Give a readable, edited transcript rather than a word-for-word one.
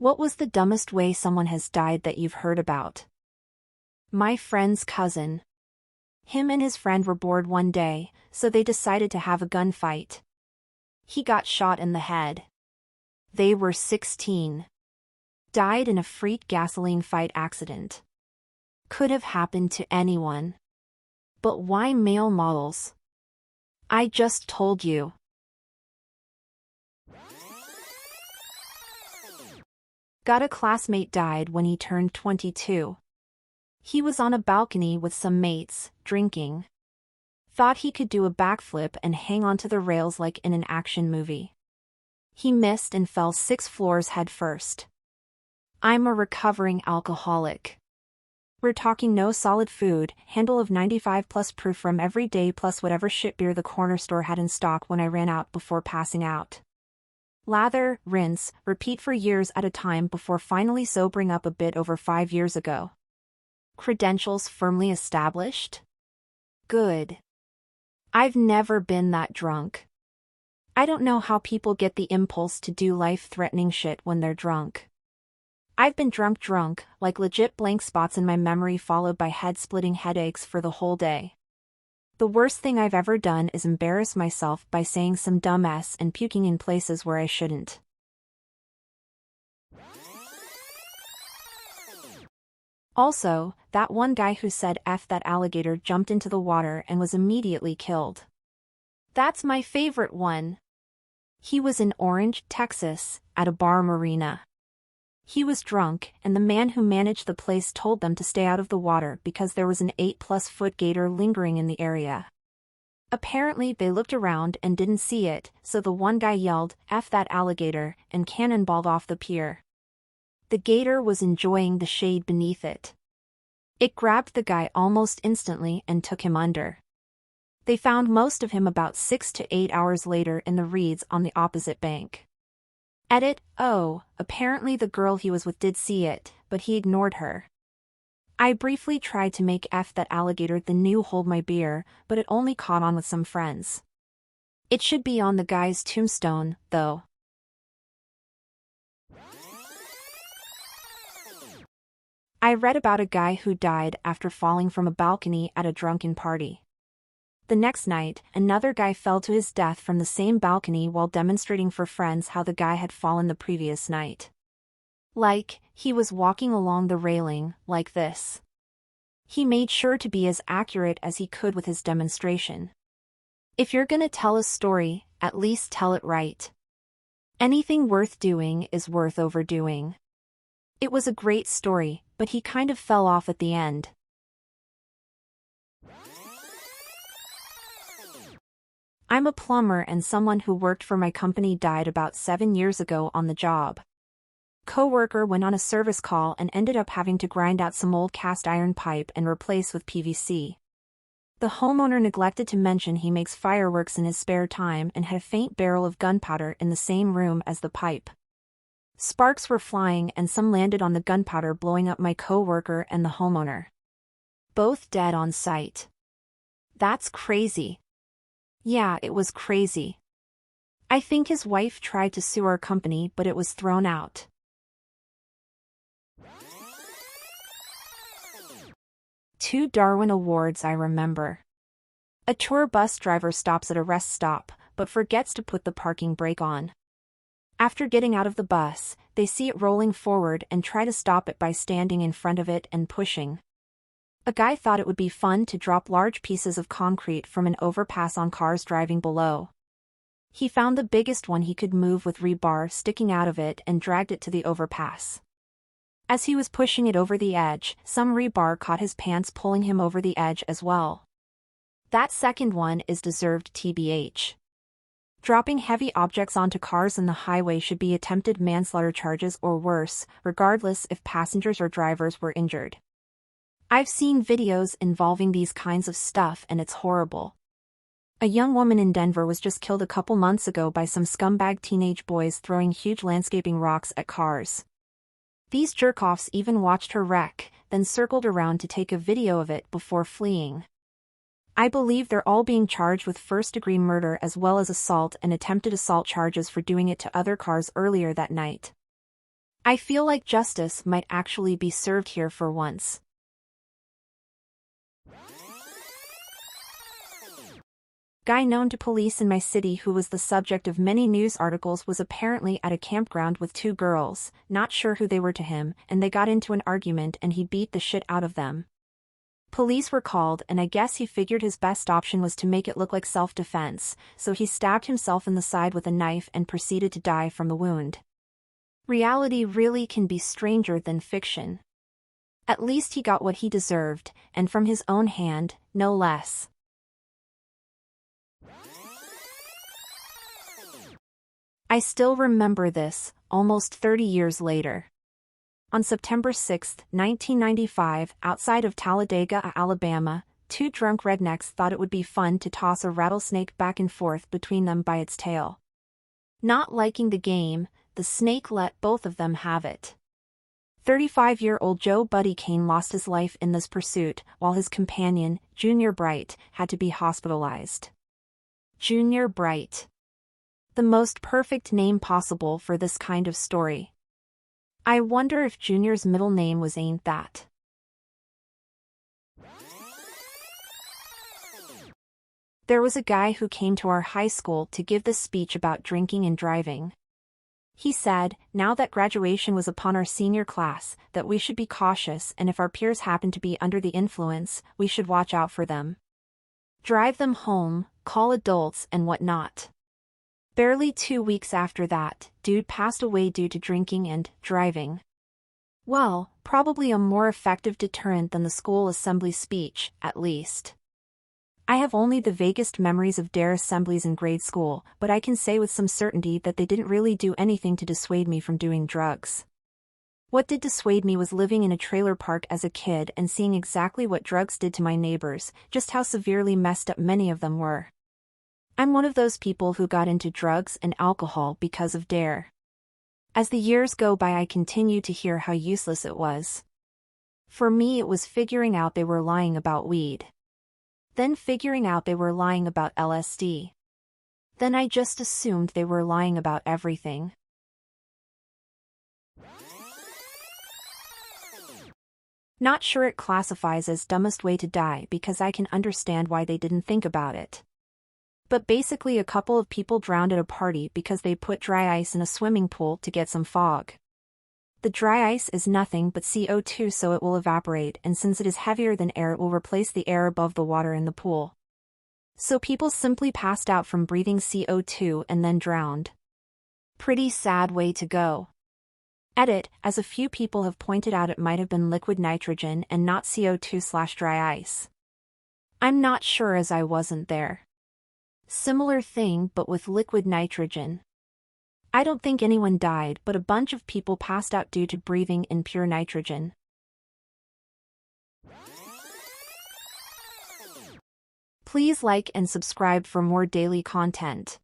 What was the dumbest way someone has died that you've heard about? My friend's cousin. Him and his friend were bored one day, so they decided to have a gunfight. He got shot in the head. They were 16. Died in a freak gasoline fight accident. Could have happened to anyone. But why male models? I just told you. Got a classmate died when he turned 22. He was on a balcony with some mates, drinking. Thought he could do a backflip and hang onto the rails like in an action movie. He missed and fell 6 floors head first. I'm a recovering alcoholic. We're talking no solid food, handle of 95+ proof from every day plus whatever shit beer the corner store had in stock when I ran out before passing out. Lather, rinse, repeat for years at a time before finally sobering up a bit over 5 years ago. Credentials firmly established? Good. I've never been that drunk. I don't know how people get the impulse to do life-threatening shit when they're drunk. I've been drunk, like legit blank spots in my memory followed by head-splitting headaches for the whole day. The worst thing I've ever done is embarrass myself by saying some dumb ass and puking in places where I shouldn't. Also, that one guy who said F that alligator jumped into the water and was immediately killed. That's my favorite one. He was in Orange, Texas, at a bar marina. He was drunk, and the man who managed the place told them to stay out of the water because there was an 8+ foot gator lingering in the area. Apparently they looked around and didn't see it, so the one guy yelled, "F that alligator," and cannonballed off the pier. The gator was enjoying the shade beneath it. It grabbed the guy almost instantly and took him under. They found most of him about 6 to 8 hours later in the reeds on the opposite bank. Edit, oh, apparently the girl he was with did see it, but he ignored her. I briefly tried to make F that alligator the new hold my beer, but it only caught on with some friends. It should be on the guy's tombstone, though. I read about a guy who died after falling from a balcony at a drunken party. The next night, another guy fell to his death from the same balcony while demonstrating for friends how the guy had fallen the previous night. Like, he was walking along the railing, like this. He made sure to be as accurate as he could with his demonstration. If you're gonna tell a story, at least tell it right. Anything worth doing is worth overdoing. It was a great story, but he kind of fell off at the end. I'm a plumber and someone who worked for my company died about 7 years ago on the job. Coworker went on a service call and ended up having to grind out some old cast iron pipe and replace with PVC. The homeowner neglected to mention he makes fireworks in his spare time and had a faint barrel of gunpowder in the same room as the pipe. Sparks were flying and some landed on the gunpowder, blowing up my coworker and the homeowner. Both dead on site. That's crazy. Yeah, it was crazy. I think his wife tried to sue our company, but it was thrown out. Two Darwin Awards I remember. A tour bus driver stops at a rest stop, but forgets to put the parking brake on. After getting out of the bus, they see it rolling forward and try to stop it by standing in front of it and pushing. A guy thought it would be fun to drop large pieces of concrete from an overpass on cars driving below. He found the biggest one he could move with rebar sticking out of it and dragged it to the overpass. As he was pushing it over the edge, some rebar caught his pants, pulling him over the edge as well. That second one is deserved TBH. Dropping heavy objects onto cars on the highway should be attempted manslaughter charges or worse, regardless if passengers or drivers were injured. I've seen videos involving these kinds of stuff and it's horrible. A young woman in Denver was just killed a couple months ago by some scumbag teenage boys throwing huge landscaping rocks at cars. These jerk-offs even watched her wreck, then circled around to take a video of it before fleeing. I believe they're all being charged with first-degree murder as well as assault and attempted assault charges for doing it to other cars earlier that night. I feel like justice might actually be served here for once. Guy known to police in my city who was the subject of many news articles was apparently at a campground with two girls, not sure who they were to him, and they got into an argument and he beat the shit out of them. Police were called and I guess he figured his best option was to make it look like self-defense, so he stabbed himself in the side with a knife and proceeded to die from the wound. Reality really can be stranger than fiction. At least he got what he deserved, and from his own hand, no less. I still remember this, almost 30 years later. On September 6, 1995, outside of Talladega, Alabama, two drunk rednecks thought it would be fun to toss a rattlesnake back and forth between them by its tail. Not liking the game, the snake let both of them have it. 35-year-old Joe Buddy Kane lost his life in this pursuit, while his companion, Junior Bright, had to be hospitalized. Junior Bright. The most perfect name possible for this kind of story. I wonder if Junior's middle name was Ain't That. There was a guy who came to our high school to give this speech about drinking and driving. He said, now that graduation was upon our senior class, that we should be cautious and if our peers happen to be under the influence, we should watch out for them. Drive them home, call adults and whatnot. Barely 2 weeks after that, dude passed away due to drinking and driving. Well, probably a more effective deterrent than the school assembly speech, at least. I have only the vaguest memories of DARE assemblies in grade school, but I can say with some certainty that they didn't really do anything to dissuade me from doing drugs. What did dissuade me was living in a trailer park as a kid and seeing exactly what drugs did to my neighbors, just how severely messed up many of them were. I'm one of those people who got into drugs and alcohol because of DARE. As the years go by, I continue to hear how useless it was. For me, it was figuring out they were lying about weed. Then figuring out they were lying about LSD. Then I just assumed they were lying about everything. Not sure it classifies as dumbest way to die because I can understand why they didn't think about it. But basically a couple of people drowned at a party because they put dry ice in a swimming pool to get some fog. The dry ice is nothing but CO2, so it will evaporate, and since it is heavier than air, it will replace the air above the water in the pool. So people simply passed out from breathing CO2 and then drowned. Pretty sad way to go. Edit, as a few people have pointed out, it might have been liquid nitrogen and not CO2/dry ice. I'm not sure as I wasn't there. Similar thing but with liquid nitrogen. I don't think anyone died, but a bunch of people passed out due to breathing in pure nitrogen. Please like and subscribe for more daily content.